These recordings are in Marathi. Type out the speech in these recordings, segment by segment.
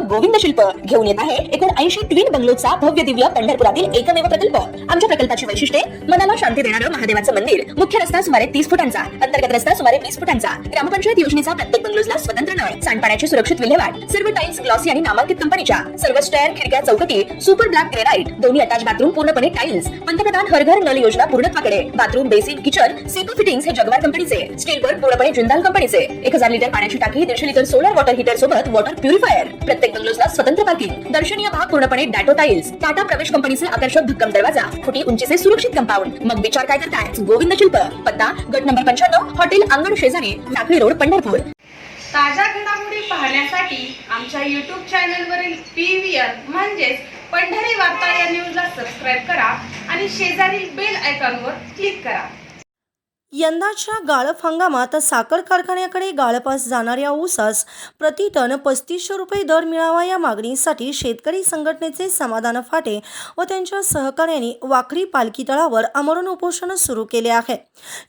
गोविंद शिल्प घेऊन येत आहे एकूण 80 ट्विन बंगलोचा भव्य दिव्य पंढरपुरातील एकमेव प्रकल्प। आमच्या प्रकल्पाची वैशिष्ट्ये मनाला शांती देणारं महादेवाचं मंदिर, मुख्य रस्ता सुमारे 30 फुटांचा, अंतर्गत रस्ता सुमारे 20 फुटांचा, ग्रामपंचायत योजनेचा प्रत्येक बंगलोजला स्वतंत्र नळ, सांडपाण्याची सुरक्षित विल्हेवाट, सर्व टाइल्स ग्लॉसी आणि नामांकित कंपनीच्या, सर्व स्टेअर, खिडक्या, चौकटी सुपर ब्लॅक ग्रेनाइट, दोन्ही अटॅच बाथरूम पूर्णपणे टाइल्स, पंतप्रधान हर घर नल योजना पूर्णत्वाकडे, bathroom, basin, kitchen, CP fittings हे जगवार कंपनीचे, स्टील वर्क पूर्णपणे जिंदाल कंपनीचे, 1000 लिटर पाण्याची टाकी, 150 लिटर सोलर वॉटर हीटर सोबत वॉटर प्युरिफायर, प्रत्येक बंगलोजला स्वतंत्र पार्किंग, दर्शनीय भाग पूर्णपणे डॅटो टाइल्स, टाटा प्रवेश कंपनीचे आकर्षक भक्कम दरवाजा, फुटी उंचीचे सुरक्षित कंपाऊंड। मग विचार काय करताय? गोविंद शिल्प, पत्ता गट नंबर 95, हॉटेल अंगण शेजारी, टाकळी रोड, पंढरपूर। ताज्या घडामोडी पाहण्यासाठी आमच्या YouTube चॅनलवरील PVR म्हणजेच पंढरी वार्ता या न्यूजला सबस्क्राइब करा आणि शेजारील बेल आयकॉनवर क्लिक करा। यंदाच्या गाळप हंगामात साखर कारखान्याकडे गाळपास जाणाऱ्या ऊसास प्रति टन 3500 रुपये दर मिळावा या मागणीसाठी शेतकरी संघटनेचे समाधान फाटे व त्यांच्या सहकार्यांनी वाखरी पालखी तळावर आमरण उपोषण सुरू केले आहे।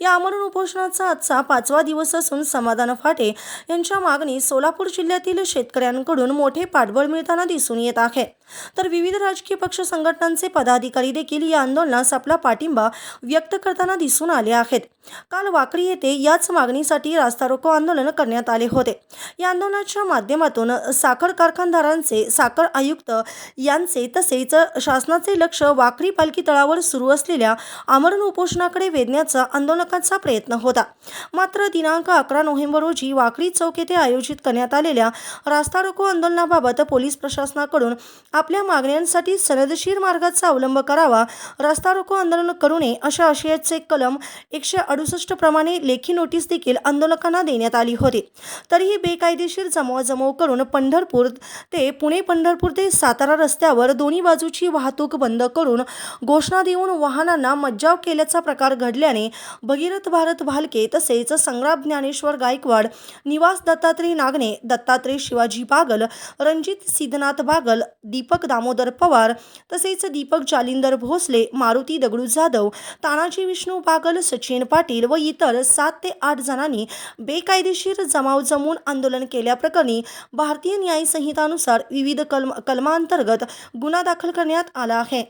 या आमरण उपोषणाचा आजचा 5वा दिवस असून समाधान फाटे यांच्या मागणी सोलापूर जिल्ह्यातील शेतकऱ्यांकडून मोठे पाठबळ मिळताना दिसून येत आहे। तर विविध राजकीय पक्ष संघटनांचे पदाधिकारी देखील या आंदोलनास आपला पाठिंबा व्यक्त करताना दिसून आले आहेत। काल वाकरी येथे याच मागणीसाठी रास्ता रोको आंदोलन करण्यात आले होते। या आंदोलनाच्या माध्यमातून साखर कारखानदारांचे, साखर आयुक्त यांचे तसेच शासनाचे लक्ष वाकरी पालखी तळावर सुरू असलेल्या आमरण उपोषणाकडे वेधण्याचा आंदोलकांचा प्रयत्न होता। मात्र दिनांक 11 नोव्हेंबर रोजी वाकरी चौक येथे आयोजित करण्यात आलेल्या रास्ता रोको आंदोलनाबाबत पोलीस प्रशासनाकडून आपल्या मागण्यांसाठी सनदशीर मार्गाचा अवलंब करावा, रास्ता रोको आंदोलन करू नये अशा आशयाचे कलम 168 प्रमाणे लेखी नोटीस देखील आंदोलकांना देण्यात आली होती। तरीही बेकायदेशीर जमवाजमव करून पंढरपूर ते पुणे, पंढरपूर ते सातारा रस्त्यावर दोन्ही बाजूची वाहतूक बंद करून घोषणा देऊन वाहनांना मज्जाव केल्याचा प्रकार घडल्याने भगीरथ भारत भालके तसेच संग्राम ज्ञानेश्वर गायकवाड, निवास दत्तात्रय नागणे, दत्तात्रय शिवाजी बागल, रणजित सिद्धनाथ बागल, दीपक दामोदर पवार तसेच दीपक जालिंदर भोसले, मारुती दगडू जाधव, तानाजी विष्णू बागल, सचिन पाटील व इतर 7 ते 8 जणांनी बेकायदेशीर जमाव जमवून आंदोलन केल्याप्रकरणी भारतीय न्याय संहितानुसार विविध कलमांतर्गत गुन्हा दाखल करण्यात आला आहे।